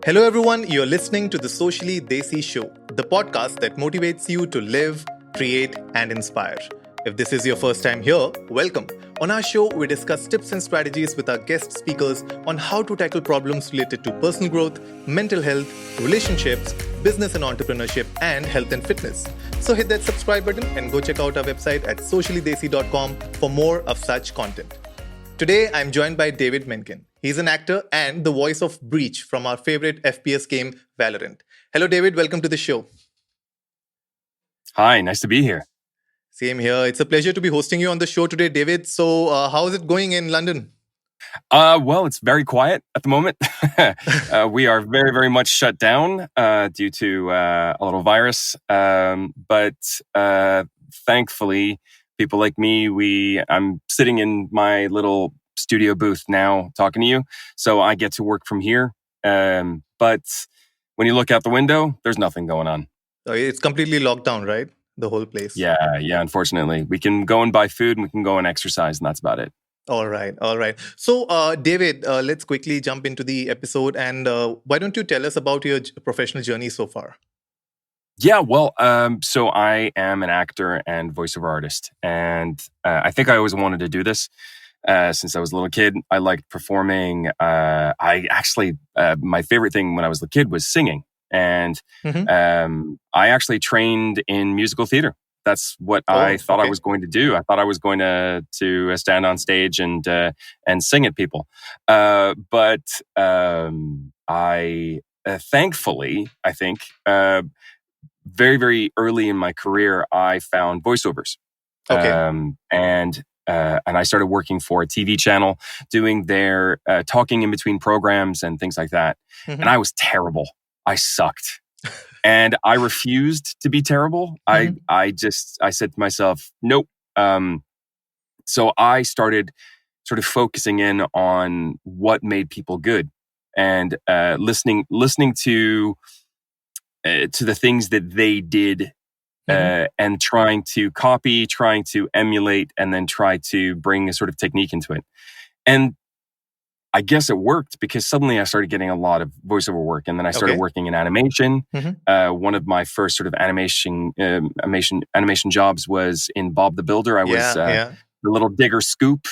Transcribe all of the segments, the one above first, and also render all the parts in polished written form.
Hello, everyone. You're listening to the Socially Desi Show, the podcast that motivates you to live, create, and inspire. If this is your first time here, welcome. On our show, we discuss tips and strategies with our guest speakers on how to tackle problems related to personal growth, mental health, relationships, business and entrepreneurship, and health and fitness. So hit that subscribe button and go check out our website at sociallydesi.com for more of such content. Today, I'm joined by David Menkin. He's an actor and the voice of Breach from our favorite FPS game, Valorant. Hello, David. Welcome to the show. Hi, nice to be here. Same here. It's a pleasure to be hosting you on the show today, David. So, how is it going in London? Well, it's very quiet at the moment. We are very, very much shut down due to a little virus. But thankfully, people like me, I'm sitting in my little studio booth now talking to you. So I get to work from here. But when you look out the window, there's nothing going on. It's completely locked down, right? The whole place. Yeah, unfortunately. We can go and buy food and we can go and exercise, and that's about it. All right. So, David, let's quickly jump into the episode. And why don't you tell us about your professional journey so far? Yeah, well, so I am an actor and voiceover artist. And I think I always wanted to do this since I was a little kid. I liked performing. My favorite thing when I was a kid was singing. And I actually trained in musical theater. That's what I thought I was going to do. I thought I was going to stand on stage and sing at people. But I thankfully, I think, very, very early in my career, I found voiceovers. And I started working for a TV channel, doing their talking in between programs and things like that. And I was terrible. I sucked. And I refused to be terrible. I said to myself, nope. So I started sort of focusing in on what made people good and listening to the things that they did and trying to copy, trying to emulate, and then try to bring a sort of technique into it. And I guess it worked because suddenly I started getting a lot of voiceover work, and then I started working in animation. One of my first sort of animation jobs was in Bob the Builder. I was the little digger Scoop,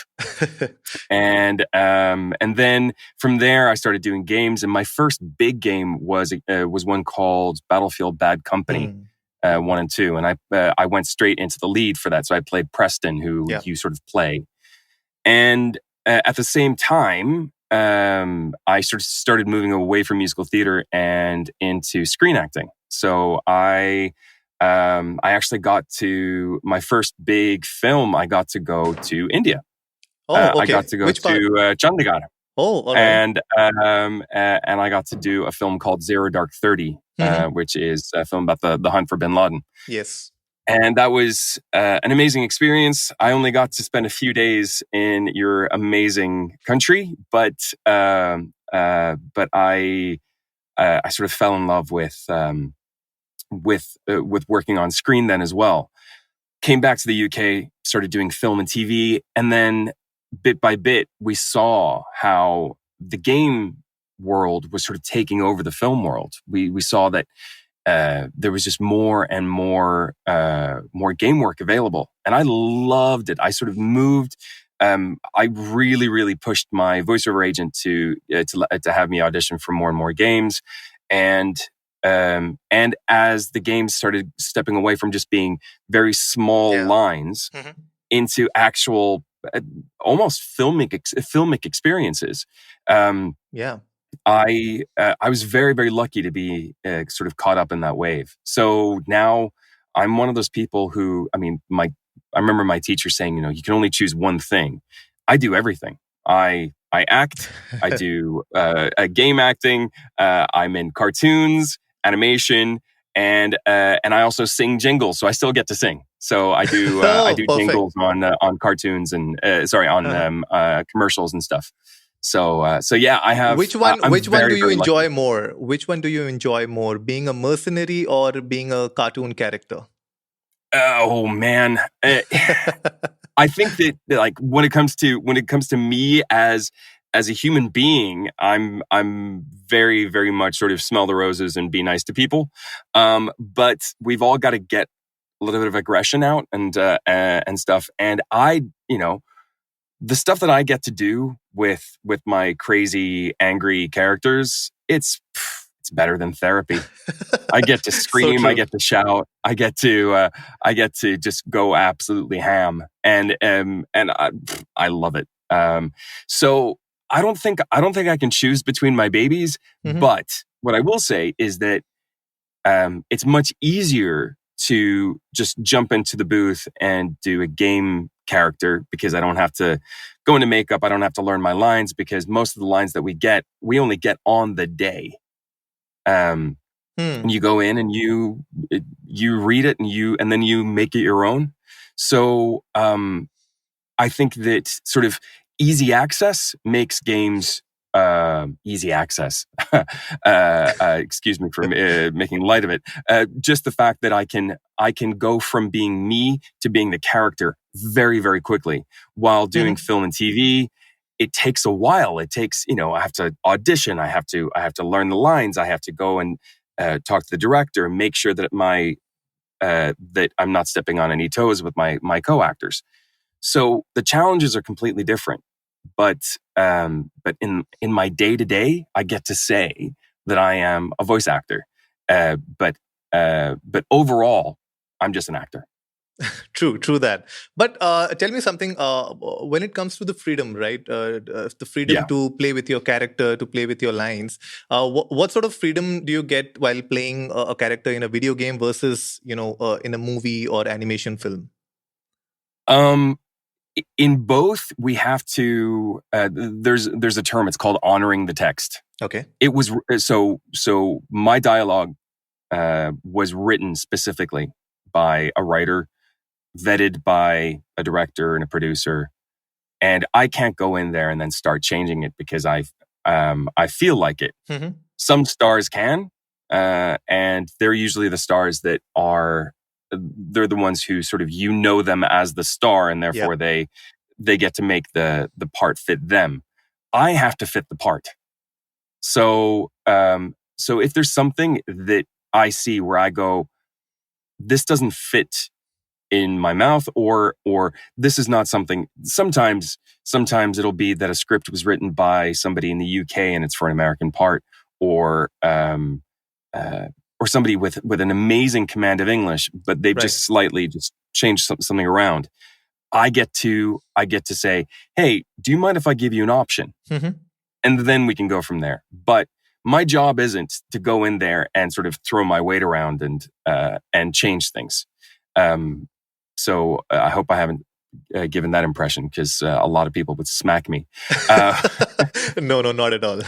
and then from there I started doing games. And my first big game was one called Battlefield: Bad Company 1 and 2, and I went straight into the lead for that. So I played Preston, who you sort of play, and at the same time, I started moving away from musical theater and into screen acting. So I actually got to my first big film. I got to go to India. I got to go to Chandigarh. All right. And I got to do a film called Zero Dark 30, which is a film about the hunt for Bin Laden. Yes. And that was an amazing experience. I only got to spend a few days in your amazing country, but I sort of fell in love with working on screen then as well. Came back to the UK, started doing film and TV, and then bit by bit we saw how the game world was sort of taking over the film world. We saw that. There was just more and more game work available, and I loved it. I sort of moved. I really, really pushed my voiceover agent to have me audition for more and more games, and as the games started stepping away from just being very small lines into actual, almost filmic experiences. I was very, very lucky to be sort of caught up in that wave. So now I'm one of those people who, I remember my teacher saying, you can only choose one thing. I do everything. I act. I do game acting. I'm in cartoons, animation, and I also sing jingles. So I still get to sing. So I do I do jingles on cartoons and commercials and stuff. So yeah, I have. Which one do you enjoy more? Which one do you enjoy more, being a mercenary or being a cartoon character? Oh man, I think that like when it comes to me as a human being, I'm very, very much sort of smell the roses and be nice to people. But we've all got to get a little bit of aggression out and stuff. And the stuff that I get to do with my crazy, angry characters, it's better than therapy. I get to scream, So I get to shout, I get to just go absolutely ham, and I love it. So I don't think I can choose between my babies, but what I will say is that it's much easier to just jump into the booth and do a game character because I don't have to go into makeup. I don't have to learn my lines because most of the lines that we only get on the day. You go in and you read it and then you make it your own. So I think that sort of easy access makes games easy access. Excuse me for making light of it. Just the fact that I can go from being me to being the character very, very quickly. While doing film and TV, it takes a while. It takes, I have to audition. I have to learn the lines. I have to go and talk to the director, make sure that that I'm not stepping on any toes with my co-actors. So the challenges are completely different. But in my day to day, I get to say that I am a voice actor. But overall, I'm just an actor. True that. But tell me something. When it comes to the freedom, right? The freedom to play with your character, to play with your lines. What sort of freedom do you get while playing a character in a video game versus in a movie or animation film? In both, we have to. There's a term. It's called honoring the text. Okay. It was so my dialogue was written specifically by a writer, vetted by a director and a producer, and I can't go in there and then start changing it because I feel like it. Some stars can, and they're usually the stars that are. They're the ones who sort of them as the star, and therefore they get to make the part fit them. I have to fit the part. So if there's something that I see where I go, this doesn't fit in my mouth, or this is not something. Sometimes it'll be that a script was written by somebody in the UK and it's for an American part, or somebody with an amazing command of English, but they've just slightly just changed something around. I get to say, hey, do you mind if I give you an option? And then we can go from there. But my job isn't to go in there and sort of throw my weight around and change things. So I hope I haven't given that impression, because a lot of people would smack me. No, not at all.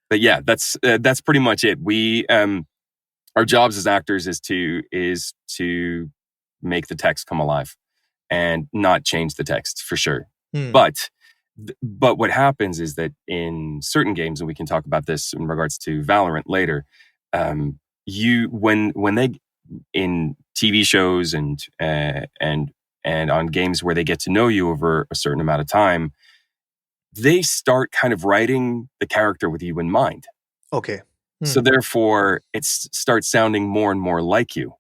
But yeah, that's pretty much it. We our jobs as actors is to make the text come alive and not change the text, for sure. But what happens is that in certain games, and we can talk about this in regards to Valorant later, when they in TV shows and on games where they get to know you over a certain amount of time, they start kind of writing the character with you in mind. Okay. So therefore, it starts sounding more and more like you.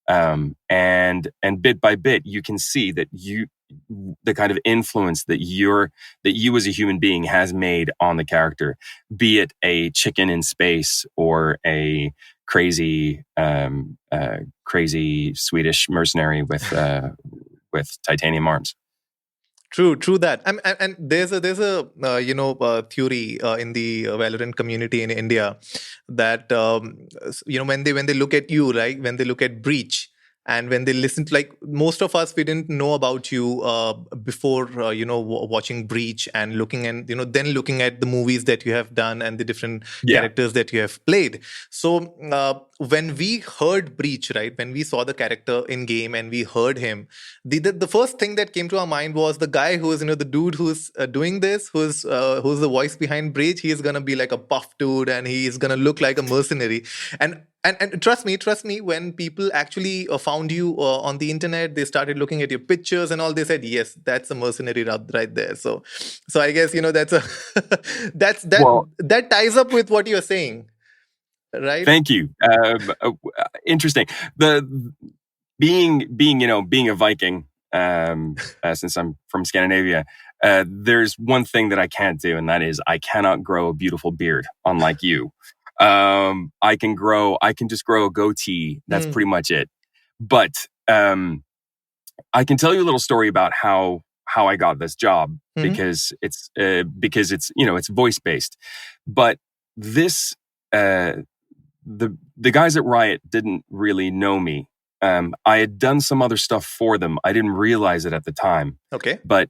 And bit by bit, you can see that the kind of influence that you as a human being has made on the character, be it a chicken in space or a crazy Swedish mercenary with titanium arms. True that. And there's a theory in the Valorant community in India that when they look at you, right, when they look at Breach, and when they listen to, like, most of us, we didn't know about you before watching Breach and looking at the movies that you have done and the different characters that you have played. So when we heard Breach, right, when we saw the character in game and we heard him, the first thing that came to our mind was the guy who is the dude who's doing this, who's the voice behind Breach. He is gonna be like a buff dude and he is gonna look like a mercenary. And trust me, when people actually found found you on the internet, they started looking at your pictures and all. They said, "Yes, that's a mercenary rub right there." So I guess that's a Well, that ties up with what you're saying, right? thank you. Interesting. The being a Viking, since I'm from Scandinavia, there's one thing that I can't do, and that is I cannot grow a beautiful beard, unlike you. I can just grow a goatee. That's pretty much it. But I can tell you a little story about how I got this job, because it's it's voice based. But this the guys at Riot didn't really know me. I had done some other stuff for them. I didn't realize it at the time. Okay. But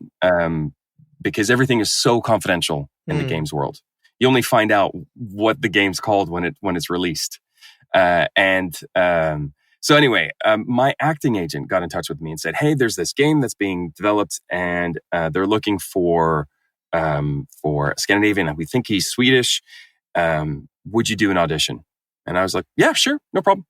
because everything is so confidential in the games world, you only find out what the game's called when it's released. So anyway, my acting agent got in touch with me and said, "Hey, there's this game that's being developed, and they're looking for a Scandinavian. We think he's Swedish. Would you do an audition?" And I was like, "Yeah, sure, no problem."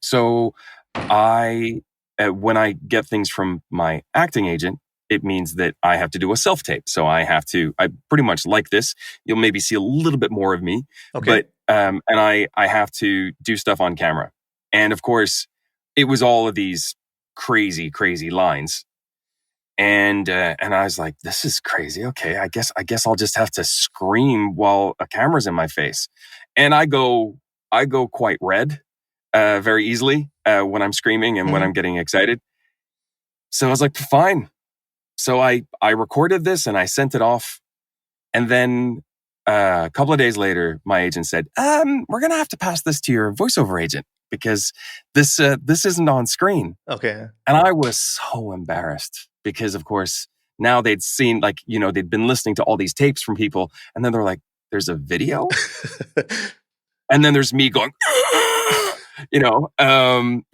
So when I get things from my acting agent, it means that I have to do a self-tape. So I pretty much like this. You'll maybe see a little bit more of me. Okay. But, and I have to do stuff on camera. And of course, it was all of these crazy, crazy lines. And I was like, this is crazy. Okay, I guess I'll just have to scream while a camera's in my face. And I go quite red very easily when I'm screaming and when I'm getting excited. So I was like, fine. So I recorded this and I sent it off. And then a couple of days later, my agent said, we're going to have to pass this to your voiceover agent because this isn't on screen. Okay. And I was so embarrassed because, of course, now they'd seen, they'd been listening to all these tapes from people. And then they're like, there's a video? And then there's me going,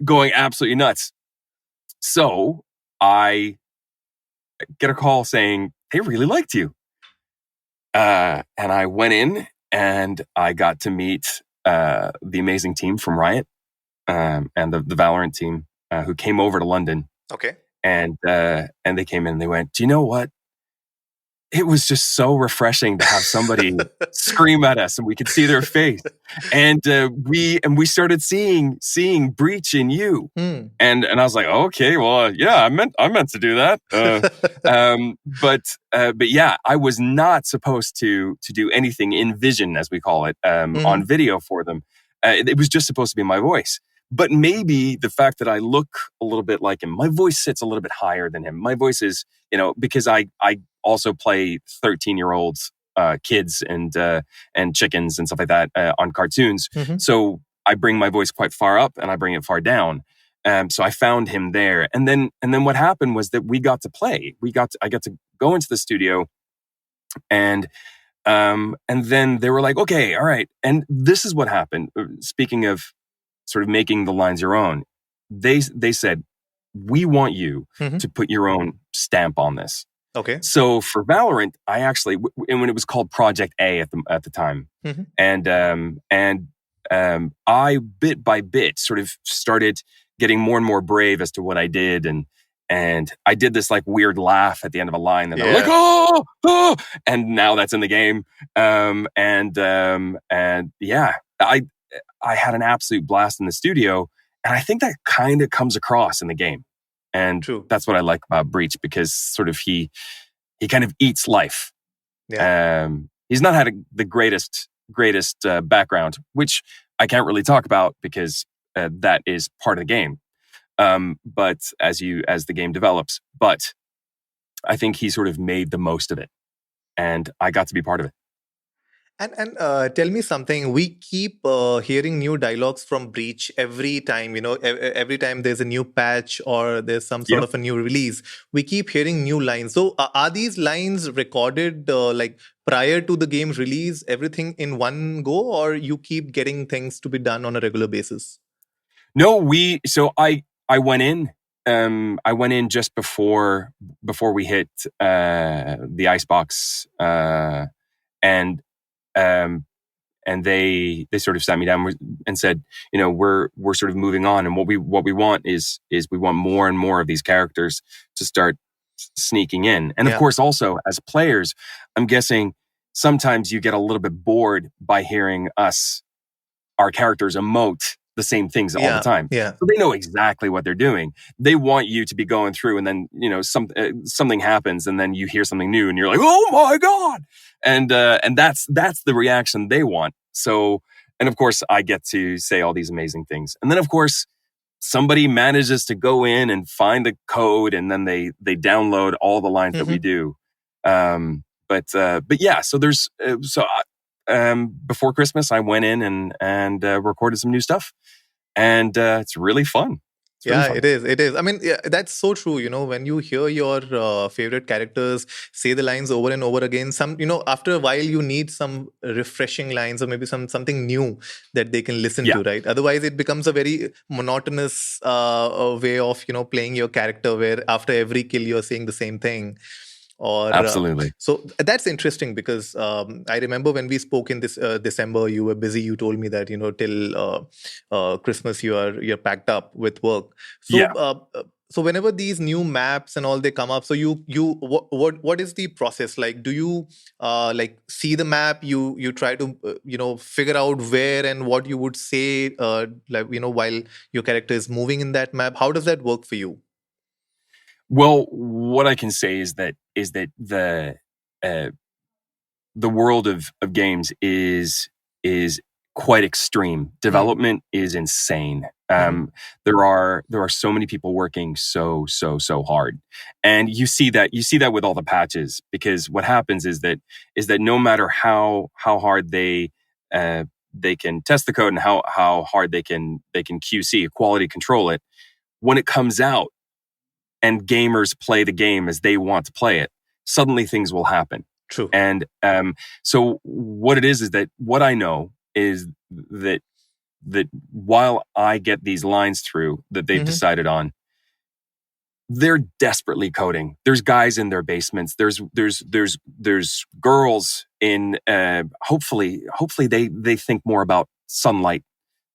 going absolutely nuts. So I get a call saying, they really liked you. And I went in and I got to meet the amazing team from Riot and the Valorant team who came over to London. Okay. And they came in and they went, do you know what? It was just so refreshing to have somebody scream at us and we could see their face. And we started seeing Breach in you. And I was like, okay, well, yeah, I meant to do that. But yeah, I was not supposed to do anything in vision, as we call it, on video for them. It was just supposed to be my voice. But maybe the fact that I look a little bit like him, my voice sits a little bit higher than him. My voice is, because I also play 13-year-old kids and chickens and stuff like that on cartoons. So I bring my voice quite far up and I bring it far down. So I found him there. And then what happened was that we got to play. I got to go into the studio and then they were like, okay, all right. And this is what happened. Speaking of sort of making the lines your own, they said, we want you to put your own stamp on this. Okay. So for Valorant, I actually, and when it was called Project A at the time, and I bit by bit sort of started getting more and more brave as to what I did, and I did this like weird laugh at the end of a line, and I'm like, oh, and now that's in the game, and yeah, I had an absolute blast in the studio, and I think that kind of comes across in the game. And that's what I like about Breach, because sort of he kind of eats life. Yeah. He's not had the greatest background, which I can't really talk about because that is part of the game. But as the game develops, but I think he sort of made the most of it, and I got to be part of it. And tell me something. We keep hearing new dialogues from Breach every time. Every time there's a new patch or there's some sort of a new release, we keep hearing new lines. So are these lines recorded like prior to the game's release, everything in one go, or you keep getting things to be done on a regular basis? No, I went in. I went in just before we hit the icebox, and they sort of sat me down and said, we're sort of moving on, and what we want is we want more and more of these characters to start sneaking in. And of course, also as players, I'm guessing sometimes you get a little bit bored by hearing our characters emote the same things all the time. Yeah. So they know exactly what they're doing. They want you to be going through, and then something happens, and then you hear something new, and you're like, "Oh my god!" And that's the reaction they want. So, and of course, I get to say all these amazing things, and then of course, somebody manages to go in and find the code, and then they download all the lines that we do. But yeah, so there's before Christmas, I went in and recorded some new stuff, and it's really fun. It is. It is. I mean, that's so true. When you hear your favorite characters say the lines over and over again, after a while, you need some refreshing lines or maybe something new that they can listen to, right? Otherwise, it becomes a very monotonous way of, playing your character where after every kill, you're saying the same thing. Absolutely. So that's interesting because I remember when we spoke in this December, you were busy. You told me that till Christmas you're packed up with work. So so whenever these new maps and all they come up, so what is the process like? Do you see the map? You try to figure out where and what you would say while your character is moving in that map. How does that work for you? Well, what I can say is that the world of games is quite extreme. Development is insane. There are so many people working so hard, and you see that with all the patches, because what happens is that no matter how hard they can test the code and how hard they can QC, quality control it, when it comes out and gamers play the game as they want to play it, suddenly things will happen. True. And so what it is that what I know is that while I get these lines through that they've decided on, they're desperately coding. There's guys in their basements. There's girls in. Hopefully they think more about sunlight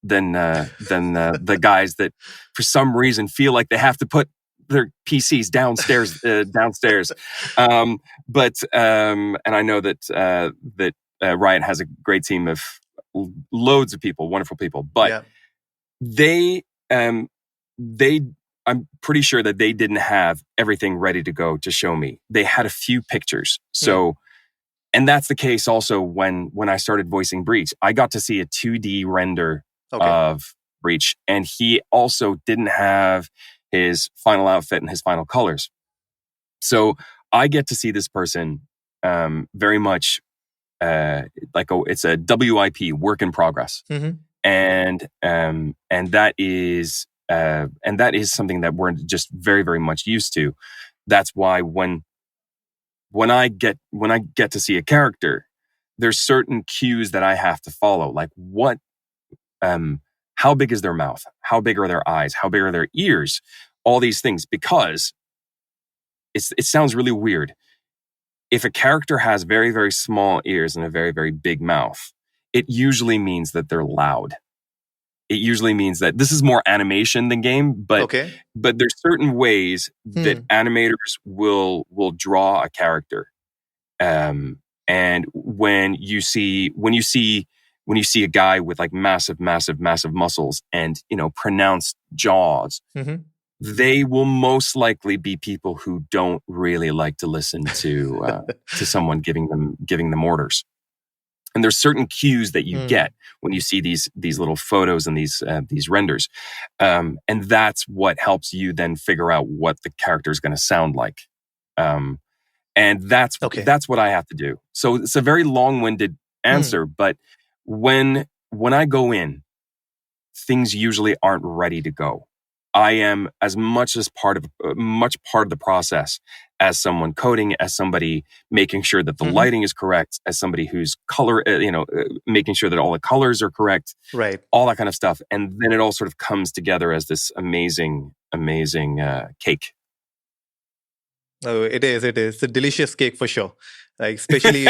than the guys that for some reason feel like they have to put their PCs downstairs. But and I know that Riot has a great team of loads of people, wonderful people. But they I'm pretty sure that they didn't have everything ready to go to show me. They had a few pictures. So, and that's the case also when I started voicing Breach. I got to see a 2D render of Breach, and he also didn't have his final outfit and his final colors. So I get to see this person very much it's a WIP, work in progress, and that is something that we're just very, very much used to. That's why when I get to see a character, there's certain cues that I have to follow, like how big is their mouth? How big are their eyes? How big are their ears? All these things, because it sounds really weird. If a character has very, very small ears and a very, very big mouth, it usually means that they're loud. It usually means that this is more animation than game, but there's certain ways that animators will draw a character. And when you see a guy with like massive muscles and pronounced jaws, they will most likely be people who don't really like to listen to someone giving them orders. And there's certain cues that you get when you see these little photos and these renders, and that's what helps you then figure out what the character is going to sound like. And that's what I have to do. So it's a very long-winded answer, but when I go in, things usually aren't ready to go. I am as much part of the process as someone coding, as somebody making sure that the lighting is correct, as somebody who's color, making sure that all the colors are correct, right? All that kind of stuff, and then it all sort of comes together as this amazing cake. Oh, it is. It is a delicious cake for sure. like especially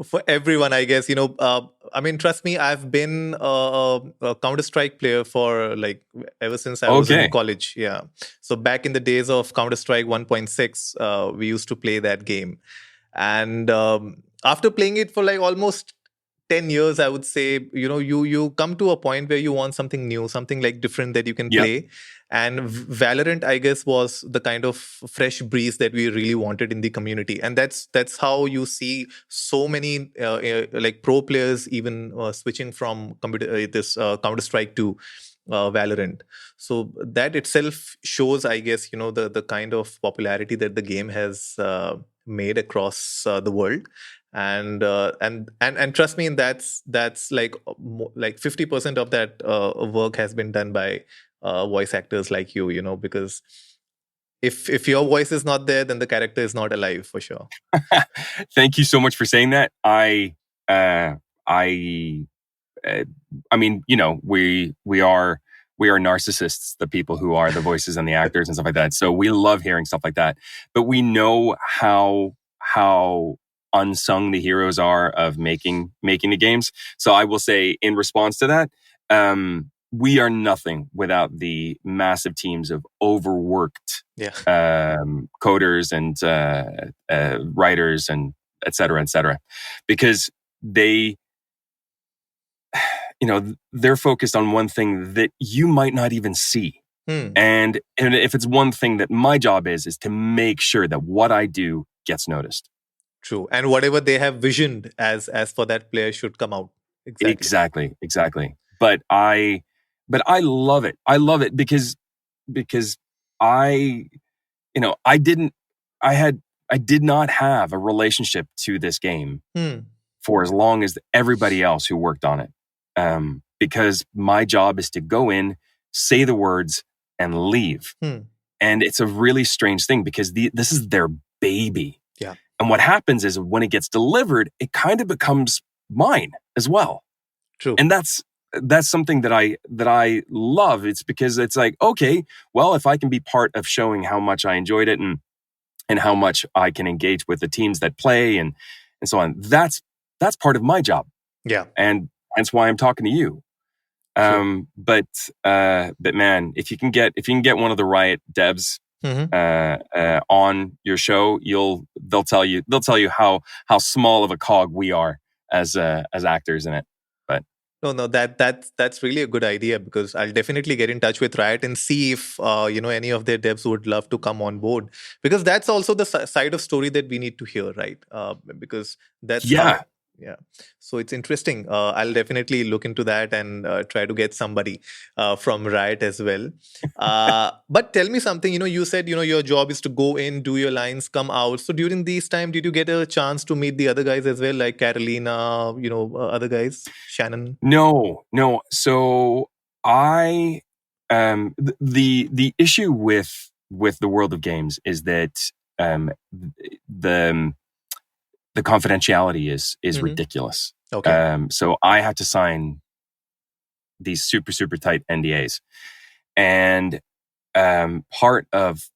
for everyone, I guess. I mean, trust me, I've been a Counter-Strike player for like ever since I was in Okay. college. Yeah. So back in the days of Counter-Strike 1.6, we used to play that game. And after playing it for like almost 10 years, I would say, you come to a point where you want something new, something like different that you can Yep. play. And Valorant, I guess, was the kind of fresh breeze that we really wanted in the community. And that's how you see so many like pro players even switching from this Counter-Strike to Valorant. So that itself shows, I guess, the kind of popularity that the game has made across the world. And trust me, that's like 50% of that work has been done by voice actors like you, because if your voice is not there, then the character is not alive for sure. Thank you so much for saying that. I mean, we are narcissists, the people who are the voices and the actors and stuff like that. So we love hearing stuff like that. But we know how unsung the heroes are of making the games. So I will say, in response to that, we are nothing without the massive teams of overworked coders and writers and et cetera, because they're focused on one thing that you might not even see. And if it's one thing that my job is to make sure that what I do gets noticed. True. And whatever they have visioned as for that player should come out. Exactly. But I love it. I love it because I did not have a relationship to this game for as long as everybody else who worked on it. Because my job is to go in, say the words, and leave. And it's a really strange thing because this is their baby. Yeah. And what happens is when it gets delivered, it kind of becomes mine as well. True. And that's something that I love. It's because it's like, okay, well, if I can be part of showing how much I enjoyed it and how much I can engage with the teams that play and so on, that's part of my job. Yeah. And hence why I'm talking to you. But man, if you can get one of the Riot devs on your show, they'll tell you how small of a cog we are as actors in it. But no, that's really a good idea, because I'll definitely get in touch with Riot and see if any of their devs would love to come on board, because that's also the side of story that we need to hear, right? Because that's how. Yeah. So it's interesting. I'll definitely look into that and try to get somebody from Riot as well. But tell me something, you said, your job is to go in, do your lines, come out. So during these time, did you get a chance to meet the other guys as well, like Carolina, other guys, Shannon? No. So I, the issue with the world of games is that the confidentiality is ridiculous. Okay. So I had to sign these super, super tight NDAs. And part of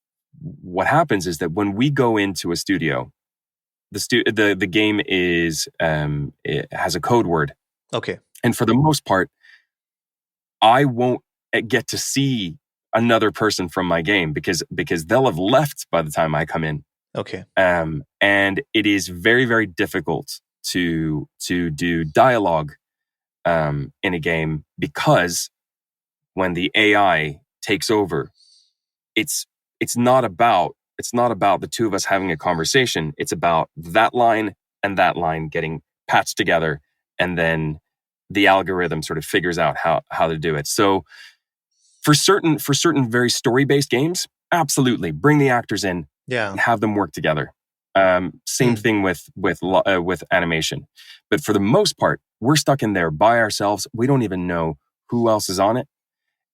what happens is that when we go into a studio, the game it has a code word. Okay. And for the most part, I won't get to see another person from my game because they'll have left by the time I come in. Okay. And it is very, very difficult to do dialogue in a game, because when the AI takes over, it's not about the two of us having a conversation. It's about that line and that line getting patched together, and then the algorithm sort of figures out how to do it. So for certain very story-based games, absolutely bring the actors in and have them work together. Same thing with animation. But for the most part, we're stuck in there by ourselves. We don't even know who else is on it.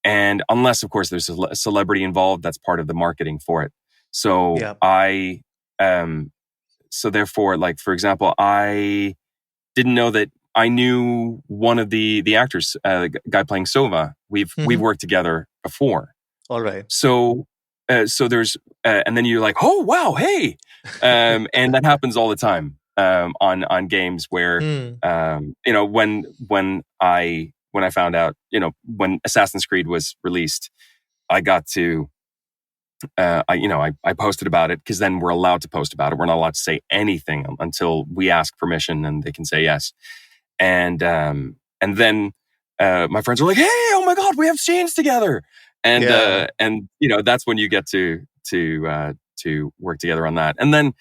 And unless, of course, there's a celebrity involved, that's part of the marketing for it. So so therefore, like, for example, I didn't know that I knew one of the actors, the guy playing Sova. We've worked together before. All right. So so there's and then you're like, oh wow, hey, and that happens all the time on games where when I found out, when Assassin's Creed was released, I got to I posted about it because then we're allowed to post about it. We're not allowed to say anything until we ask permission and they can say yes. And then my friends were like, "Hey, oh my God, we have scenes together!" And that's when you get to work together on that. And then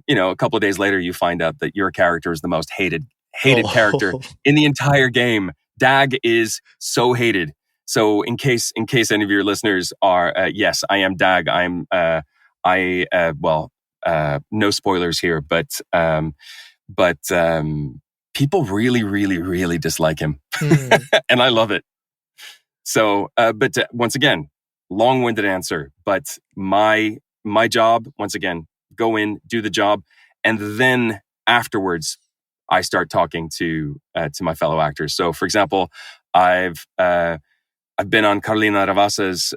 a couple of days later, you find out that your character is the most hated character in the entire game. Dag is so hated. So in case any of your listeners are, yes, I am Dag. No spoilers here, but people really, really, really dislike him, and I love it. So, but once again, long-winded answer. But my job, once again, go in, do the job, and then afterwards, I start talking to my fellow actors. So, for example, I've been on Carolina Ravassa's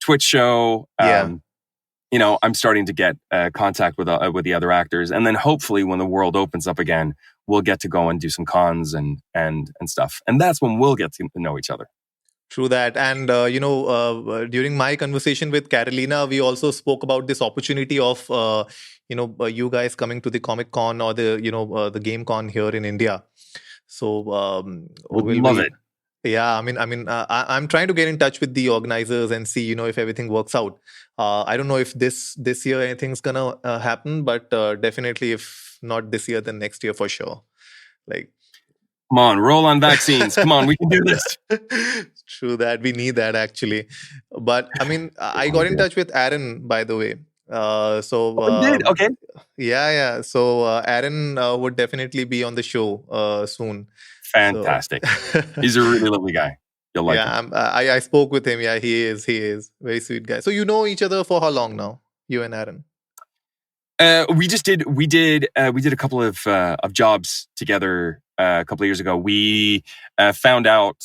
Twitch show. I'm starting to get contact with the other actors, and then hopefully, when the world opens up again, we'll get to go and do some cons and stuff, and that's when we'll get to know each other. True that. And, during my conversation with Carolina, we also spoke about this opportunity of, you guys coming to the Comic Con or the Game Con here in India. So would love it. Yeah, I'm trying to get in touch with the organizers and see, if everything works out. I don't know if this year anything's gonna happen, but definitely if not this year, then next year for sure. Like, come on, roll on vaccines. Come on, we can do this. True that. We need that actually. But I got in touch with Aaron, by the way. Did? Okay. Yeah. So Aaron would definitely be on the show soon. Fantastic. So. He's a really lovely guy. You'll like him. I spoke with him. Yeah, he is very sweet guy. So you know each other for how long now, you and Aaron? We did a couple of jobs together a couple of years ago. We found out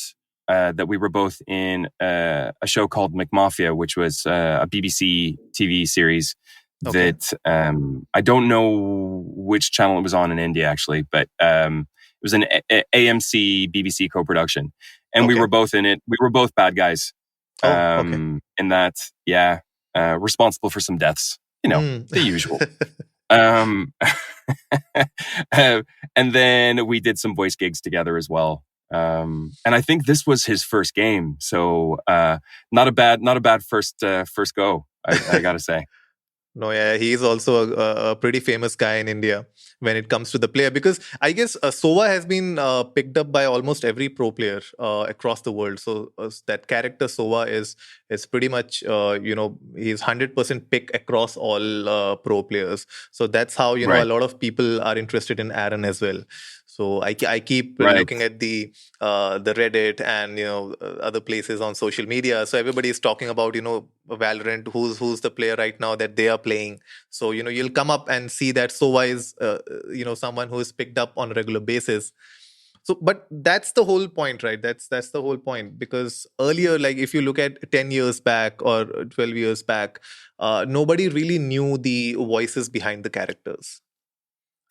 that we were both in a show called McMafia, which was a BBC TV series that I don't know which channel it was on in India actually, but it was an AMC BBC co-production, and we were both in it. We were both bad guys. In that, responsible for some deaths. The usual. And then we did some voice gigs together as well. And I think this was his first game, so not a bad first go. I gotta say. No, yeah, he is also a pretty famous guy in India when it comes to the player, because I guess Sova has been picked up by almost every pro player across the world. So that character Sova is pretty much he's 100% pick across all pro players. So that's how a lot of people are interested in Aaron as well. So I keep looking at the Reddit and other places on social media. So everybody is talking about Valorant, who's the player right now that they are playing. So you'll come up and see that Sova is someone who is picked up on a regular basis. So, but that's the whole point, right? That's the whole point, because earlier, like if you look at 10 years back or 12 years back, nobody really knew the voices behind the characters.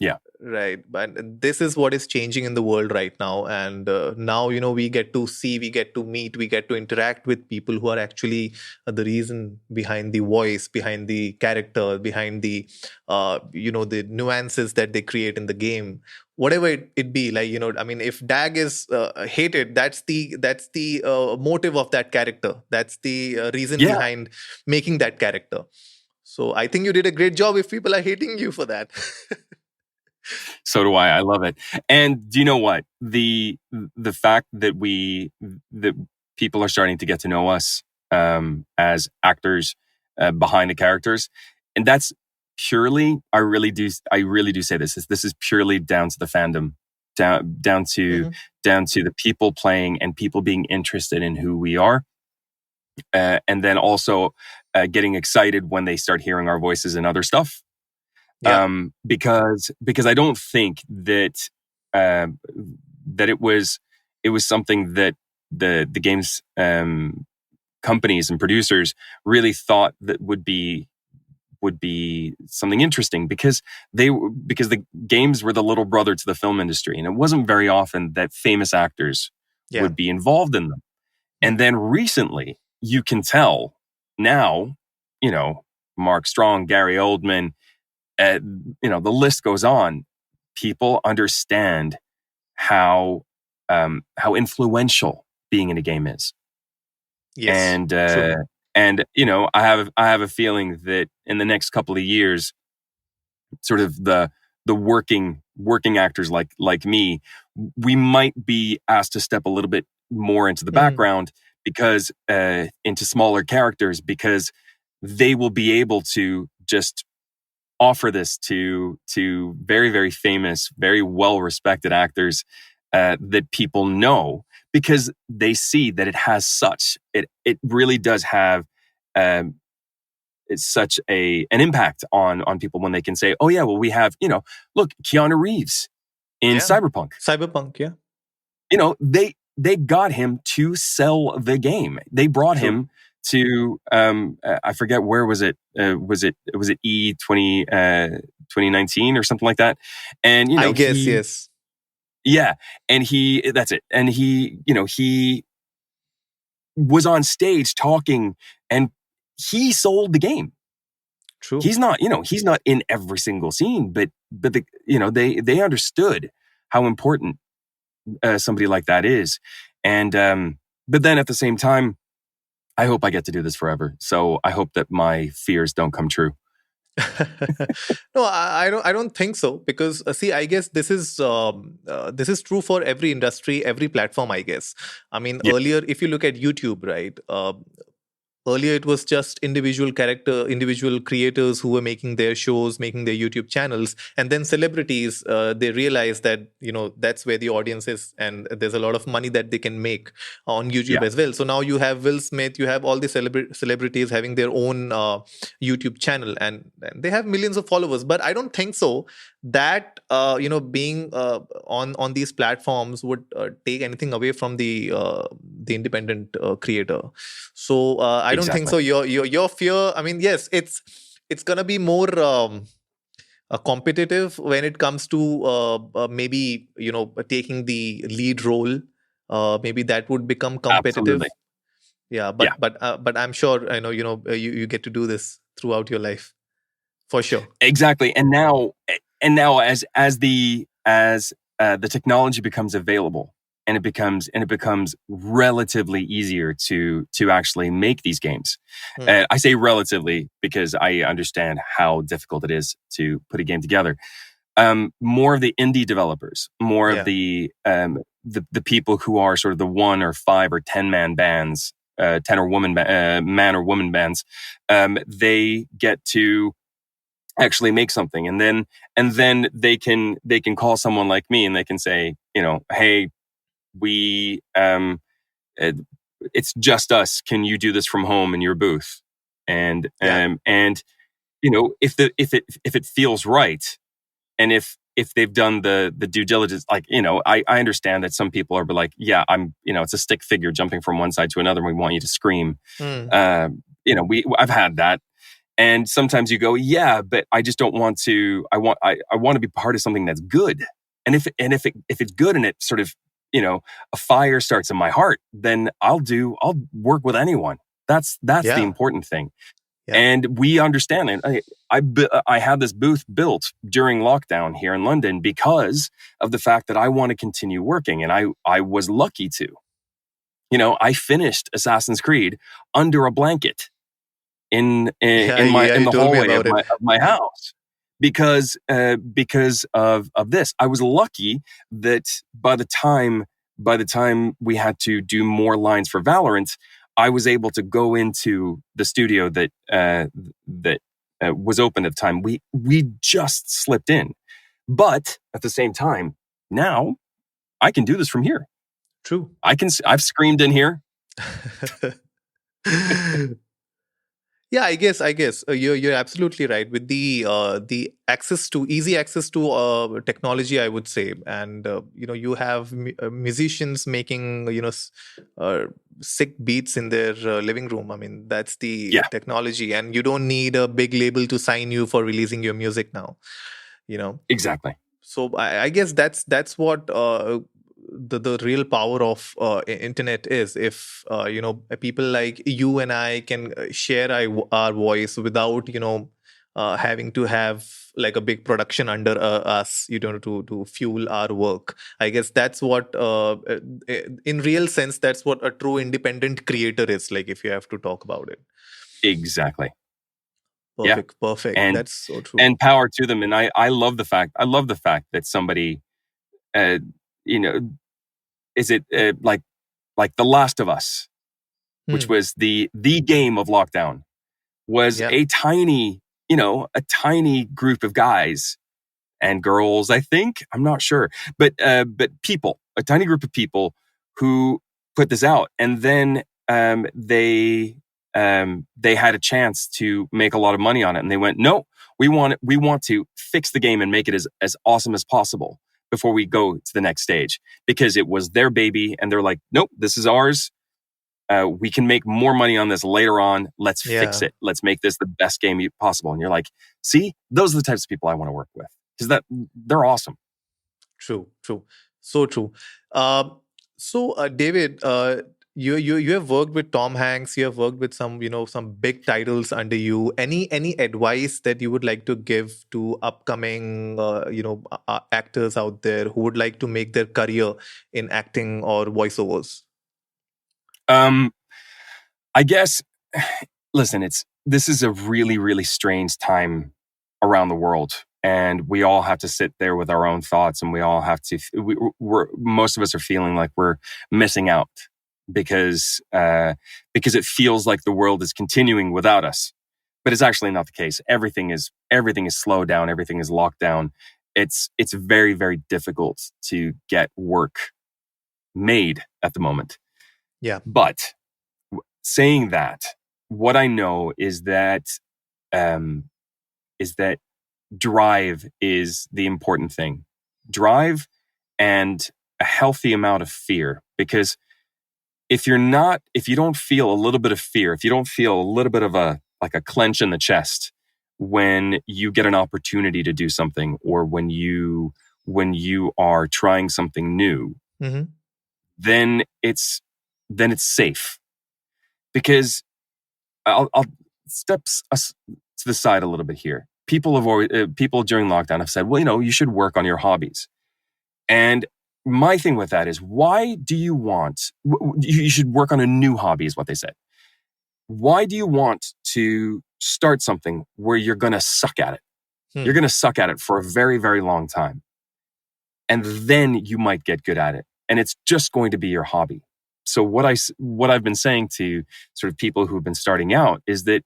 Yeah. Right. But this is what is changing in the world right now. And now, we get to see, we get to meet, we get to interact with people who are actually the reason behind the voice, behind the character, behind the, the nuances that they create in the game. Whatever it be, like, if Dag is hated, that's the motive of that character. That's the reason behind making that character. So I think you did a great job if people are hating you for that. So do I. I love it. And do you know what? The fact that people are starting to get to know us as actors behind the characters, and that's purely, I really do say this is purely down to the fandom, down to the people playing and people being interested in who we are, and then also getting excited when they start hearing our voices and other stuff. Yeah. Because I don't think that that it was something that the games companies and producers really thought that would be something interesting, because the games were the little brother to the film industry, and it wasn't very often that famous actors would be involved in them. And then recently, you can tell now, Mark Strong, Gary Oldman, the list goes on. People understand how influential being in a game is. Yes, and true. and I have a feeling that in the next couple of years, sort of the working actors like me, we might be asked to step a little bit more into the background, because into smaller characters, because they will be able to just offer this to very, very famous, very well respected actors that people know, because they see that it has it really does have it's such an impact on people, when they can say, oh yeah, well, we have, look, Keanu Reeves in Cyberpunk. Yeah. They got him to sell the game. They brought him to I forget, where was it? Was it E20 2019 or something like that? And I guess yes. Yeah, and that's it. And he was on stage talking, and he sold the game. True. He's not in every single scene, but they understood how important somebody like that is. And but then at the same time, I hope I get to do this forever. So I hope that my fears don't come true. No, I don't think so, because see, I guess this is true for every industry, every platform, I guess. I mean, earlier, if you look at YouTube, right? Earlier, it was just individual creators who were making their shows, making their YouTube channels, and then celebrities. They realized that that's where the audience is, and there's a lot of money that they can make on YouTube as well. So now you have Will Smith, you have all the celebrities having their own YouTube channel, and they have millions of followers. But I don't think so that being on these platforms would take anything away from the independent creator. So I don't think so. Your fear, I mean, yes, it's gonna be more competitive when it comes to maybe taking the lead role. Maybe that would become competitive. Absolutely. Yeah, but I'm sure you get to do this throughout your life, for sure. Exactly. And now as the technology becomes available, and it becomes relatively easier to actually make these games. I say relatively because I understand how difficult it is to put a game together. More of the indie developers, more of the people who are sort of the 1 or 5 or 10 man bands, 10 or woman man or woman bands, they get to actually make something, and then they can call someone like me, and they can say, hey, we it's just us. Can you do this from home in your booth? And if it feels right, and if they've done the due diligence, I understand that some people are like, yeah, I'm, it's a stick figure jumping from one side to another, and we want you to scream. I've had that. And sometimes you go, yeah, but I just don't want to. I want to be part of something that's good. And if it's good, and it sort of, a fire starts in my heart, then I'll work with anyone. That's the important thing. Yeah. And we understand it. I had this booth built during lockdown here in London because of the fact that I want to continue working, and I was lucky to. I finished Assassin's Creed under a blanket in the hallway of my house, because of this. I was lucky that by the time we had to do more lines for Valorant, I was able to go into the studio that was open at the time. We just slipped in, but at the same time, now I can do this from here. True. I've screamed in here. Yeah, I guess you're absolutely right with the easy access to technology, I would say. And you have musicians making sick beats in their living room. I mean, that's the Yeah, technology, and you don't need a big label to sign you for releasing your music now. You know, exactly. so I guess that's what the real power of internet is. If people like you and I can share our voice without having to have like a big production under us, to fuel our work. I guess that's what in real sense, that's what a true independent creator is like, if you have to talk about it. Exactly. Yeah. Perfect, And that's so true. and power to them. And I love the fact that somebody, uh, you know, is it like The Last of Us, which Hmm. was the game of lockdown, was Yeah. a tiny group of guys and girls, I think. I'm not sure. But people, a tiny group of people who put this out. And then they had a chance to make a lot of money on it. And they went, no, we want to fix the game and make it as awesome as possible before we go to the next stage, because it was their baby. And they're like, nope, this is ours. We can make more money on this later on. Let's fix Yeah. it. Let's make this the best game possible. And you're like, see, those are the types of people I want to work with, because they're awesome. True, true, so true. Um, David, you have worked with Tom Hanks. You have worked with some big titles under you. Any advice that you would like to give to upcoming actors out there who would like to make their career in acting or voiceovers? Um, I guess, listen, this is a really, really strange time around the world. And we all have to sit there with our own thoughts, and we all have to, most of us are feeling like we're missing out because it feels like the world is continuing without us. But it's actually not the case. Everything is slowed down. Everything is locked down. It's very, very difficult to get work made at the moment. Yeah, But saying that, what I know um, is that drive is the important thing. Drive and a healthy amount of fear. Because if you don't feel a little bit of fear, if you don't feel a little bit of a clench in the chest when you get an opportunity to do something, or when you are trying something new, hmm, then it's safe. Because I'll step us to the side a little bit here. People during lockdown have said, well, you should work on your hobbies. And my thing with that is, why do you want, you should work on a new hobby, is what they said. Why do you want to start something where you're going to suck at it? You're hmm. going to suck at it for a very, very long time. And then you might get good at it. And it's just going to be your hobby. So what I've been saying to sort of people who've been starting out is that,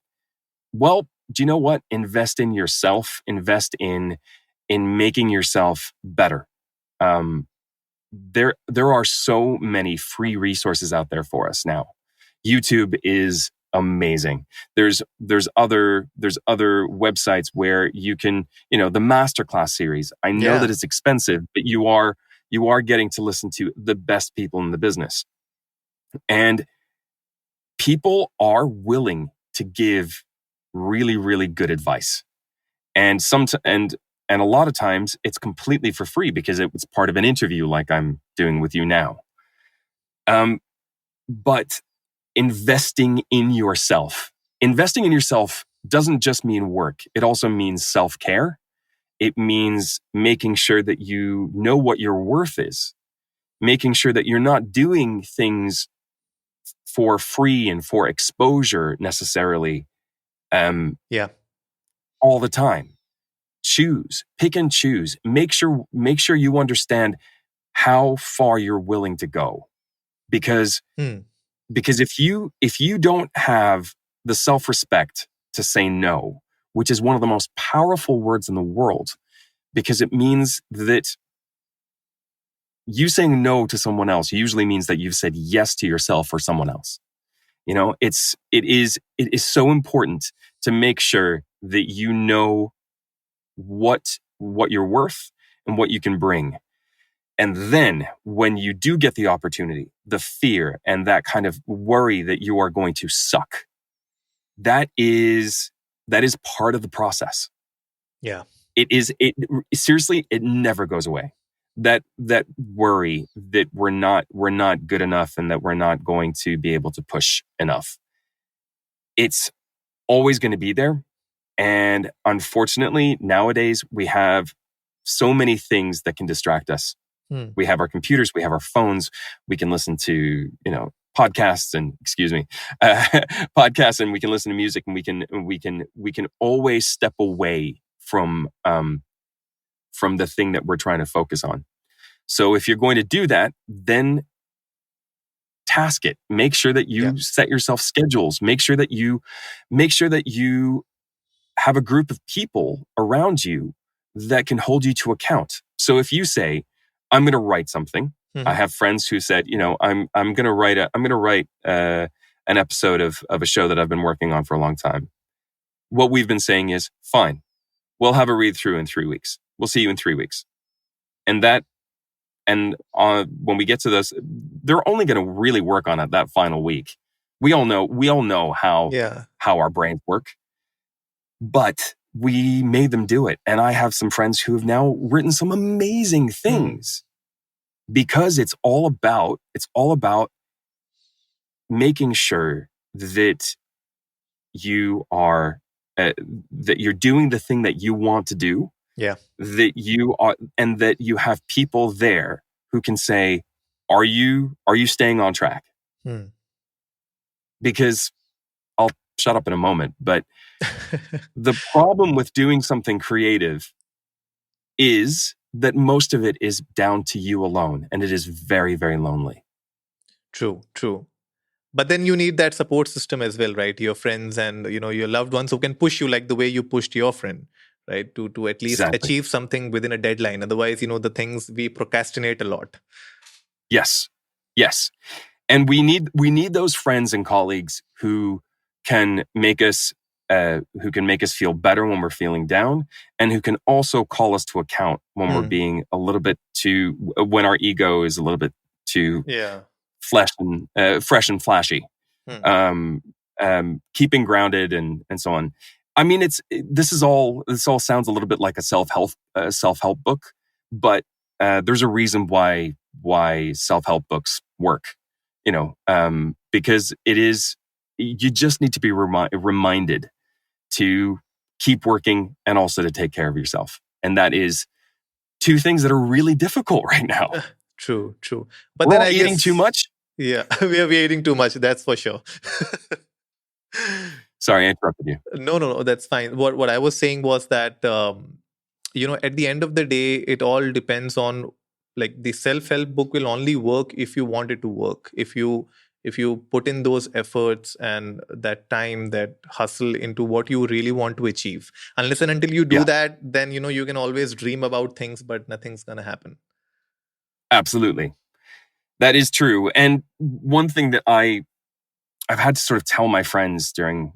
well, do you know what? Invest in yourself. Invest in making yourself better. There are so many free resources out there for us now. YouTube is amazing. There's other websites where you can, the masterclass series. I know that Yeah, it's expensive, but you are getting to listen to the best people in the business. And people are willing to give really, really good advice. And and a lot of times it's completely for free, because it's part of an interview like I'm doing with you now. But investing in yourself doesn't just mean work. It also means self-care. It means making sure that you know what your worth is, making sure that you're not doing things for free and for exposure necessarily, yeah, all the time. Pick and choose. Make sure you understand how far you're willing to go. Because hmm. if you don't have the self-respect to say no, which is one of the most powerful words in the world, because it means that you saying no to someone else usually means that you've said yes to yourself or someone else. It is so important to make sure that you know what you're worth and what you can bring. And then when you do get the opportunity, the fear and that kind of worry that you are going to suck, that is part of the process. Yeah. It seriously, it never goes away. That worry that we're not good enough and that we're not going to be able to push enough. It's always going to be there. And unfortunately, nowadays we have so many things that can distract us. We have our computers, we have our phones, we can listen to, podcasts and podcasts, and we can listen to music, and we can always step away from the thing that we're trying to focus on. So if you're going to do that, then task it. Make sure that you set yourself schedules. Make sure that you have a group of people around you that can hold you to account. So if you say, I'm going to write something, I have friends who said, I'm going to write an episode of a show that I've been working on for a long time. What we've been saying is, fine, we'll have a read through in 3 weeks. We'll see you in 3 weeks. And when we get to this, they're only going to really work on it that final week. We all know how our brains work, but we made them do it. And I have some friends who have now written some amazing things because it's all about making sure that you are that you're doing the thing that you want to do. Yeah. That you are, and that you have people there who can say, are you staying on track? Because I'll shut up in a moment, but the problem with doing something creative is that most of it is down to you alone, and it is very, very lonely. True. But then you need that support system as well, right? Your friends and your loved ones who can push you like the way you pushed your friend, right? To at least achieve something within a deadline. Otherwise, the things we procrastinate a lot. Yes. And we need those friends and colleagues who can make us feel better when we're feeling down, and who can also call us to account when we're being a little bit when our ego is a little bit too fresh and flashy. Keeping grounded and so on. I mean, this all sounds a little bit like a self-help book, but there's a reason why self-help books work. Because you just need to be reminded to keep working and also to take care of yourself. And that is two things that are really difficult right now. True. But we're then eating too much. Yeah, we are eating too much. That's for sure. Sorry, I interrupted you. No, that's fine. What I was saying was that, at the end of the day, it all depends on, like, the self-help book will only work if you want it to work. If you put in those efforts and that time, that hustle into what you really want to achieve. Unless and until you do that, then, you can always dream about things, but nothing's going to happen. Absolutely. That is true. And one thing that I've had to sort of tell my friends during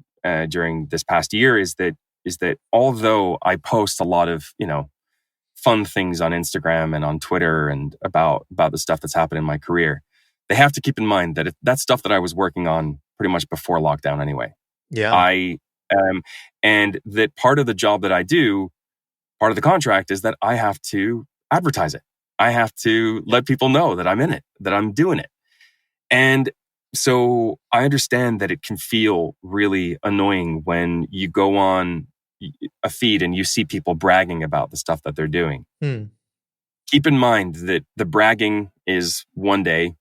this past year is that although I post a lot of, fun things on Instagram and on Twitter and about the stuff that's happened in my career, they have to keep in mind that that's stuff that I was working on pretty much before lockdown anyway. Yeah. And that part of the job that I do, part of the contract, is that I have to advertise it. I have to let people know that I'm in it, that I'm doing it. And so I understand that it can feel really annoying when you go on a feed and you see people bragging about the stuff that they're doing. Keep in mind that the bragging is one day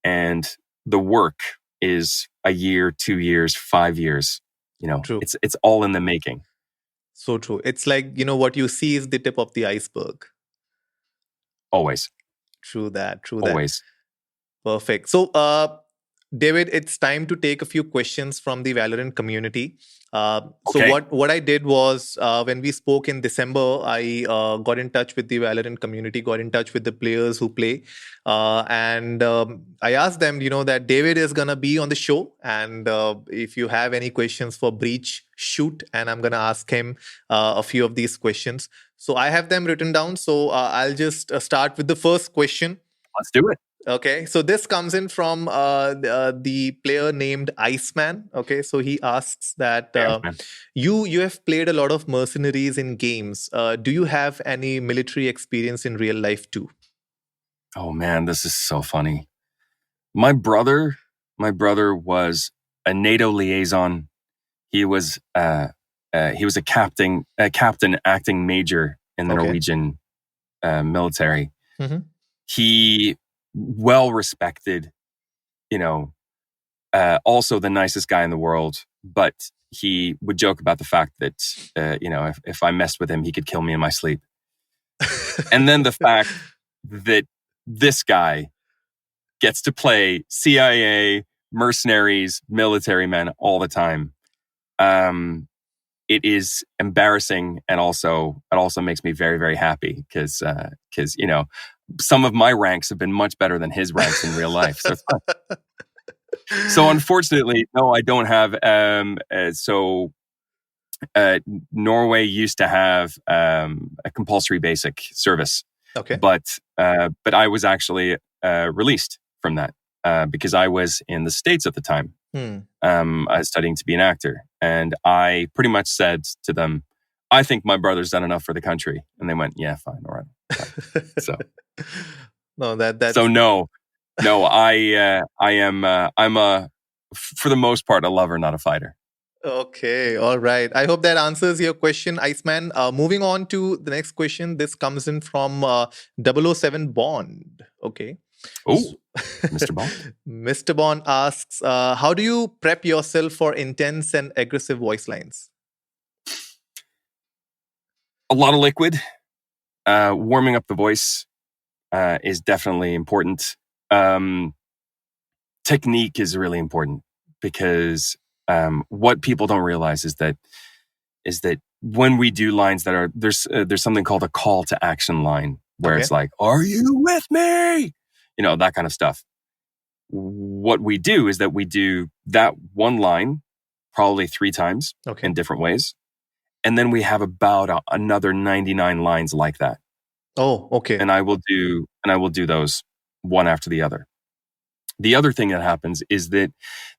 and the work is a year, 2 years, 5 years. True. It's all in the making. So true. It's like, what you see is the tip of the iceberg. Always. True that. Always. Perfect. So, David, it's time to take a few questions from the Valorant community. So Okay. what I did was when we spoke in December, I got in touch with the Valorant community, got in touch with the players who play, and I asked them, that David is gonna be on the show, and if you have any questions for Breach, shoot, and I'm gonna ask him a few of these questions. So I have them written down. So I'll just start with the first question. Let's do it. Okay, so this comes in from the player named Iceman. Okay, so he asks that you have played a lot of mercenaries in games. Do you have any military experience in real life too? Oh man, this is so funny. My brother was a NATO liaison. He was a captain acting major in the Norwegian military. Mm-hmm. He well respected, also the nicest guy in the world, but he would joke about the fact that, if I messed with him, he could kill me in my sleep. And then the fact that this guy gets to play CIA, mercenaries, military men all the time. It is embarrassing, and it also makes me very, very happy because some of my ranks have been much better than his ranks in real life. So it's fun. So unfortunately, no, I don't have. Norway used to have a compulsory basic service. Okay, but I was actually released from that because I was in the States at the time. I was studying to be an actor, and I pretty much said to them, "I think my brother's done enough for the country," and they went, "Yeah, fine, all right." Fine. So no, that's so no, I am I'm for the most part a lover, not a fighter. Okay, all right. I hope that answers your question, Iceman. Moving on to the next question. This comes in from 007 Bond. Okay. Oh, Mr. Bond. Mr. Bond asks, how do you prep yourself for intense and aggressive voice lines? A lot of liquid. Warming up the voice is definitely important. Technique is really important because what people don't realize is that when we do lines that are there's something called a call to action line where it's like, "Are you with me?" That kind of stuff. What we do is that we do that one line probably 3 times in different ways, and then we have about another 99 lines like that. Oh, okay. And I will do those one after the other. The other thing that happens is that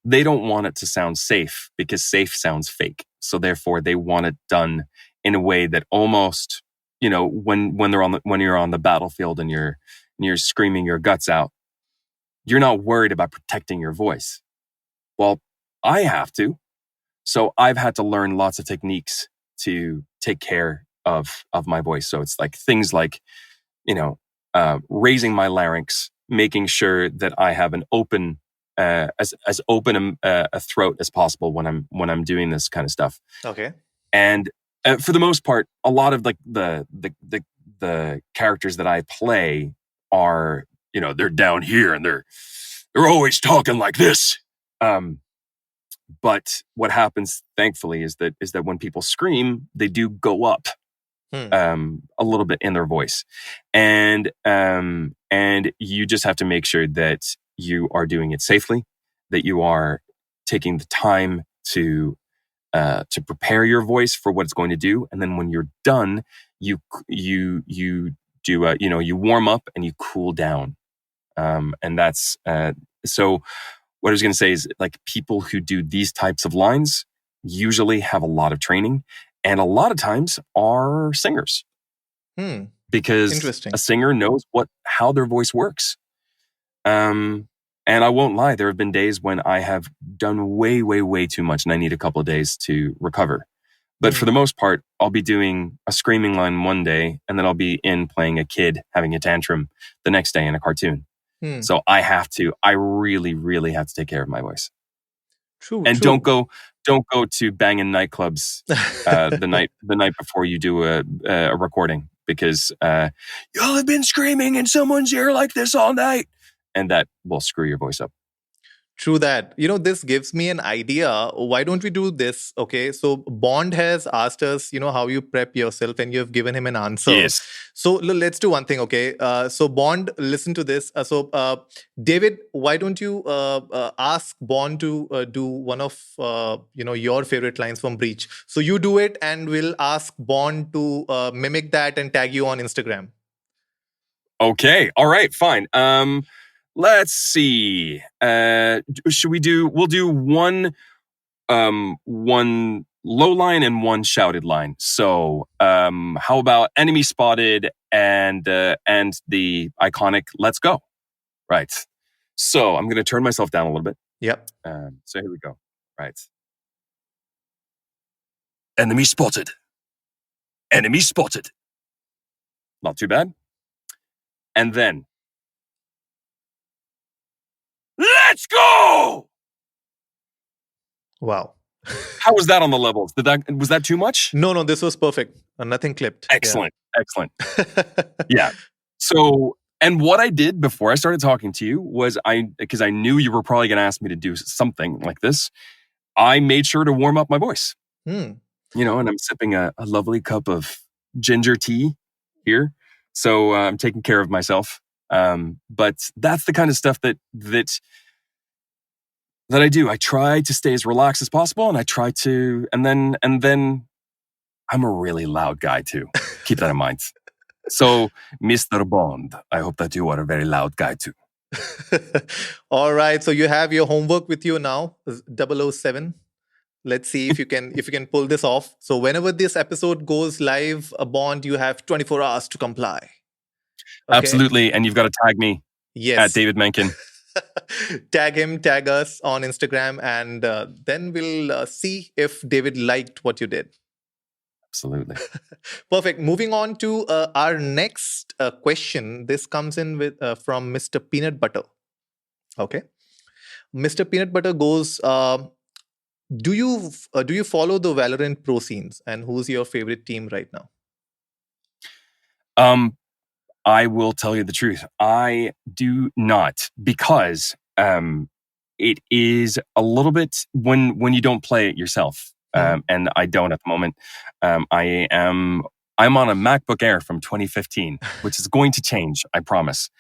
they don't want it to sound safe because safe sounds fake. So therefore, they want it done in a way that almost, when you're on the battlefield and you're screaming your guts out, you're not worried about protecting your voice. Well, I have to. So I've had to learn lots of techniques to take care of my voice. So it's like things like, raising my larynx, making sure that I have an open, as open a throat as possible when I'm doing this kind of stuff. Okay. And for the most part, a lot of like the characters that I play are, they're down here and they're always talking like this. But what happens, thankfully, is that when people scream, they do go up a little bit in their voice, and you just have to make sure that you are doing it safely, that you are taking the time to prepare your voice for what it's going to do, and then when you're done, you do you warm up and you cool down, and that's so. What I was going to say is, like, people who do these types of lines usually have a lot of training and a lot of times are singers. Because a singer knows how their voice works. And I won't lie, there have been days when I have done way, way, way too much and I need a couple of days to recover. But for the most part, I'll be doing a screaming line one day and then I'll be in playing a kid having a tantrum the next day in a cartoon. So I really, really have to take care of my voice. True. And don't go to banging nightclubs the night before you do a recording, because y'all have been screaming in someone's ear like this all night, and that will screw your voice up. True that. This gives me an idea. Why don't we do this? Okay. So Bond has asked us, how you prep yourself, and you have given him an answer. Yes. So let's do one thing. Okay. So Bond, listen to this. David, why don't you ask Bond to do one of, your favorite lines from Breach? So you do it, and we'll ask Bond to mimic that and tag you on Instagram. Okay. All right. Fine. Let's see. Should we do? We'll do one low line and one shouted line. So, how about enemy spotted and the iconic "Let's go"? Right. So I'm going to turn myself down a little bit. Yep. So here we go. Right. Enemy spotted. Enemy spotted. Not too bad. And then, let's go! Wow. How was that on the levels? Was that too much? No, this was perfect. Nothing clipped. Excellent. Yeah. Excellent. Yeah. So, and what I did before I started talking to you was because I knew you were probably going to ask me to do something like this, I made sure to warm up my voice. And I'm sipping a lovely cup of ginger tea here. So I'm taking care of myself. But that's the kind of stuff that I do. I try to stay as relaxed as possible, and I try to, and then I'm a really loud guy too. Keep that in mind. So, Mr. Bond, I hope that you are a very loud guy too. All right. So you have your homework with you now, 007. Let's see if you can pull this off. So whenever this episode goes live, a Bond, you have 24 hours to comply. Okay? Absolutely. And you've got to tag me at David Menkin. Tag him, tag us on Instagram, and then we'll see if David liked what you did. Absolutely. Perfect. Moving on to our next question. This comes in with from Mr. Peanut Butter. Okay. Mr. Peanut Butter goes, do you follow the Valorant pro scenes, and who's your favorite team right now? I will tell you the truth. I do not, because it is a little bit when you don't play it yourself, and I don't at the moment. I'm on a MacBook Air from 2015, which is going to change, I promise.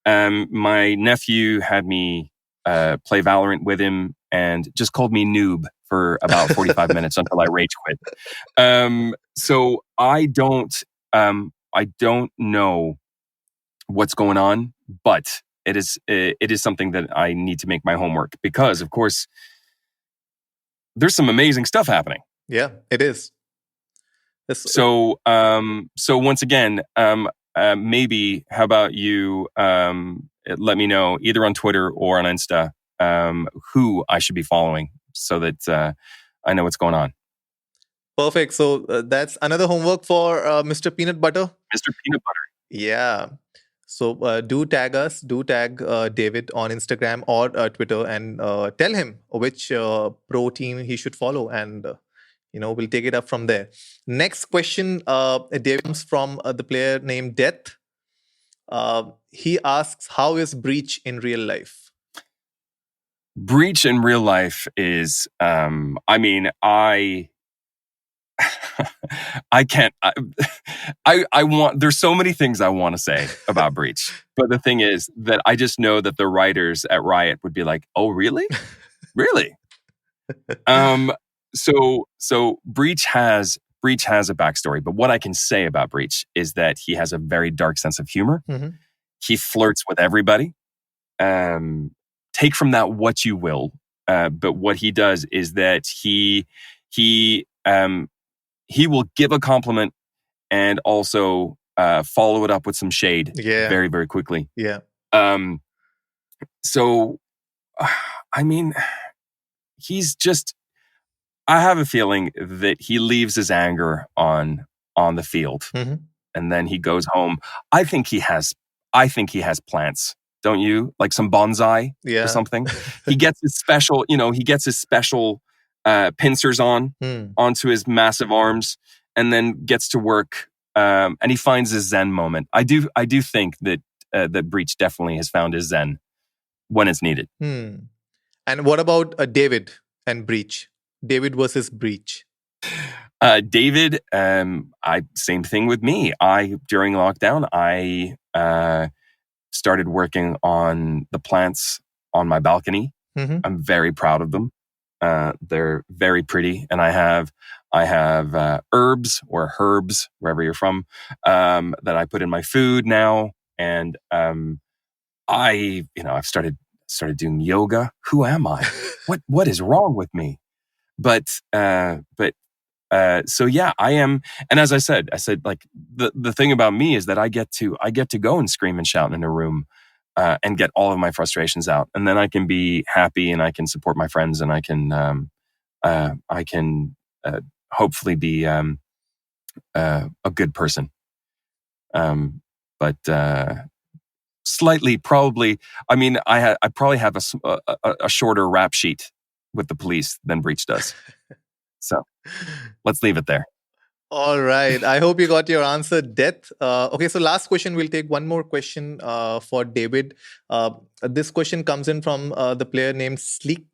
My nephew had me play Valorant with him and just called me noob for about 45 minutes until I rage quit. So I don't know what's going on, but it is something that I need to make my homework, because of course there's some amazing stuff happening. Yeah, it is. So once again, maybe how about you let me know either on Twitter or on Insta who I should be following, so that I know what's going on. Perfect. So that's another homework for Mr. Peanut Butter. Mr. Peanut Butter. Yeah. So do tag us, David on Instagram or Twitter, and tell him which pro team he should follow, and we'll take it up from there. Next question, David, comes from the player named Death. He asks, how is Breach in real life? Breach in real life is, I can't. I want. There's so many things I want to say about Breach, but the thing is that I just know that the writers at Riot would be like, "Oh, really, really?" So Breach has a backstory, but what I can say about Breach is that he has a very dark sense of humor. Mm-hmm. He flirts with everybody. Take from that what you will, but what he does is that he will give a compliment and also follow it up with some shade very, very quickly. Yeah. So, he's just, I have a feeling that he leaves his anger on the field, mm-hmm. and then he goes home. I think he has plants. Don't you? Like some bonsai or something. He gets his special, pincers onto his massive arms, and then gets to work, and he finds his Zen moment. I do think that Breach definitely has found his Zen when it's needed. And what about David and Breach? David versus Breach. David, I same thing with me. During lockdown, I started working on the plants on my balcony. Mm-hmm. I'm very proud of them. They're very pretty, and I have herbs or herbs wherever you're from that I put in my food now, and I've started doing yoga. Who am I? What is wrong with me? But so yeah, I am. And as I said like the thing about me is that I get to go and scream and shout in a room and get all of my frustrations out, and then I can be happy and I can support my friends and I can hopefully be a good person. But slightly, probably. I mean, I probably have a shorter rap sheet with the police than Breach does. So let's leave it there. All right. I hope you got your answer, Death. Okay, so last question. We'll take one more question for David. This question comes in from the player named Sleek.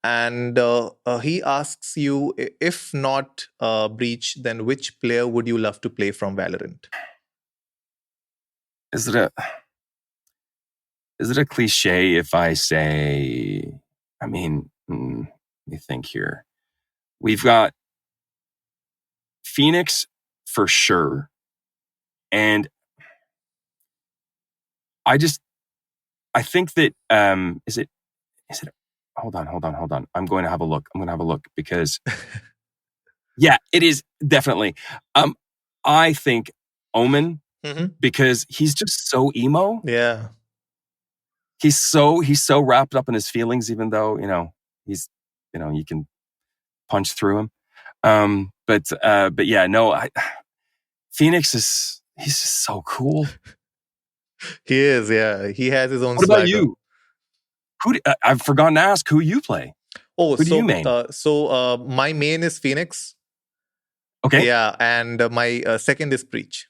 And he asks you, if not Breach, then which player would you love to play from Valorant? Is it a cliche if I say, I mean, let me think here. We've got Phoenix for sure. And I think that, is it, hold on. I'm going to have a look because, yeah, it is definitely. I think Omen, because he's just so emo. Yeah. He's so wrapped up in his feelings, even though, he's, you can punch through him. But yeah, no, Phoenix he's just so cool. He is, yeah. He has his own What about swagger. you? I've forgotten to ask who you play. Oh, who do you main? My main is Phoenix. Okay. Yeah, and my second is Breach.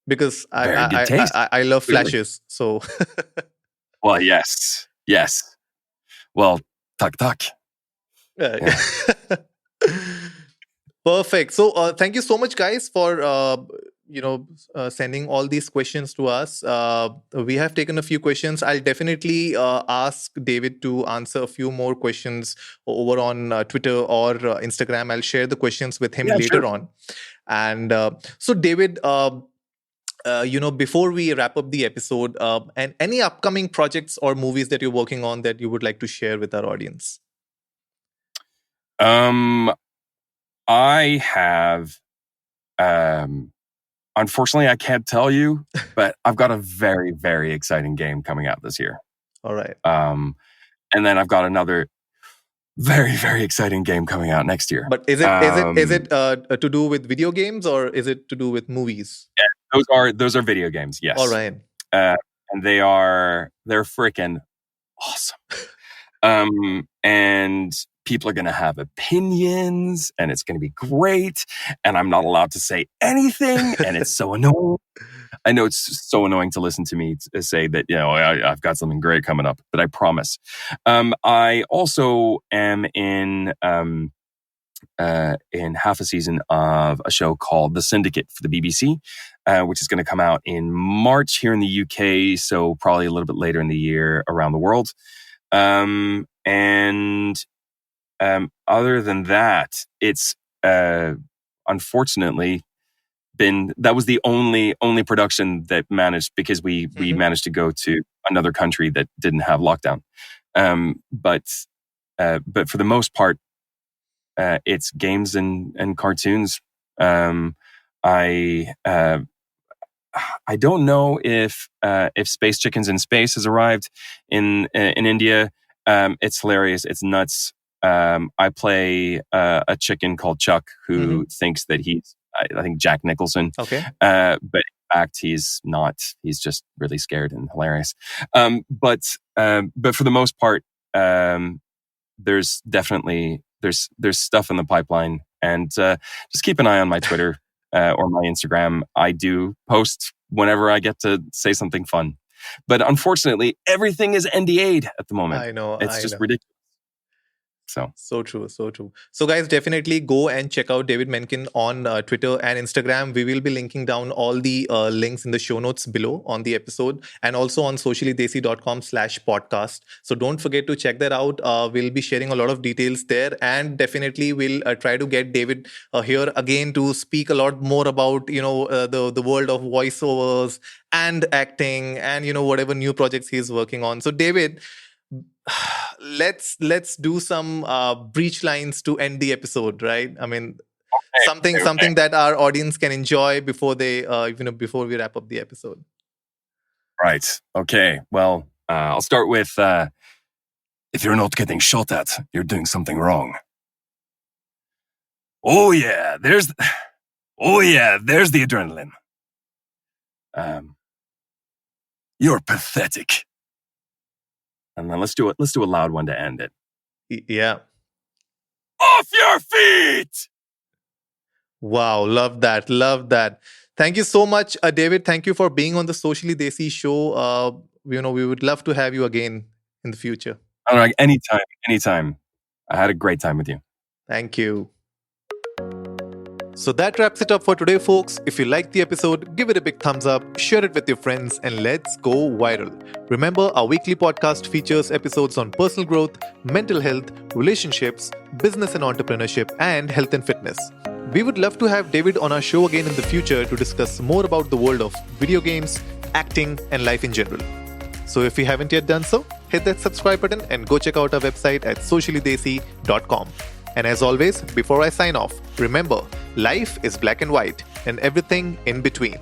Because Very good taste. I love flashes, so. Well, yes. Well, tuck. Yeah. Perfect. So thank you so much, guys, for sending all these questions to us. We have taken a few questions. I'll definitely ask David to answer a few more questions over on Twitter or Instagram. I'll share the questions with him later on. And so, David, before we wrap up the episode, and any upcoming projects or movies that you're working on that you would like to share with our audience? I have, unfortunately, I can't tell you, but I've got a very, very exciting game coming out this year. All right. And then I've got another very, very exciting game coming out next year. But is it to do with video games or is it to do with movies? Yeah, those are video games. Yes. All right. And they're freaking awesome. And people are going to have opinions and it's going to be great. And I'm not allowed to say anything. And it's so annoying. I know it's so annoying to listen to me say that, I've got something great coming up, but I promise. I also am in half a season of a show called The Syndicate for the BBC, which is going to come out in March here in the UK. So probably a little bit later in the year around the world. Other than that, it's unfortunately that was the only production that managed, because we managed to go to another country that didn't have lockdown. But for the most part, it's games and cartoons. I don't know if Space Chickens in Space has arrived in India. It's hilarious. It's nuts. I play a chicken called Chuck who thinks that he's, I think, Jack Nicholson. Okay. But in fact, he's not. He's just really scared and hilarious. But for the most part, there's definitely there's stuff in the pipeline, and just keep an eye on my Twitter or my Instagram. I do post whenever I get to say something fun. But unfortunately, everything is NDA'd at the moment. I know. It's just ridiculous. So true. So guys, definitely go and check out David Menkin on Twitter and Instagram. We will be linking down all the links in the show notes below on the episode, and also on sociallydesi.com/podcast. So don't forget to check that out. We'll be sharing a lot of details there, and definitely we'll try to get David here again to speak a lot more about the world of voiceovers and acting, and whatever new projects he's working on. So David, let's do some breach lines to end the episode, right? I mean, something that our audience can enjoy before they before we wrap up the episode. Right. Okay. Well, I'll start with if you're not getting shot at, you're doing something wrong. Oh yeah, there's the adrenaline. You're pathetic. And then let's do a loud one to end it. Yeah. Off your feet! Wow, love that. Thank you so much, David. Thank you for being on the Socially Desi show. We would love to have you again in the future. All right, anytime. I had a great time with you. Thank you. So that wraps it up for today, folks. If you liked the episode, give it a big thumbs up, share it with your friends, and let's go viral. Remember, our weekly podcast features episodes on personal growth, mental health, relationships, business and entrepreneurship, and health and fitness. We would love to have David on our show again in the future to discuss more about the world of video games, acting, and life in general. So if you haven't yet done so, hit that subscribe button and go check out our website at sociallydesi.com. And as always, before I sign off, remember, life is black and white and everything in between.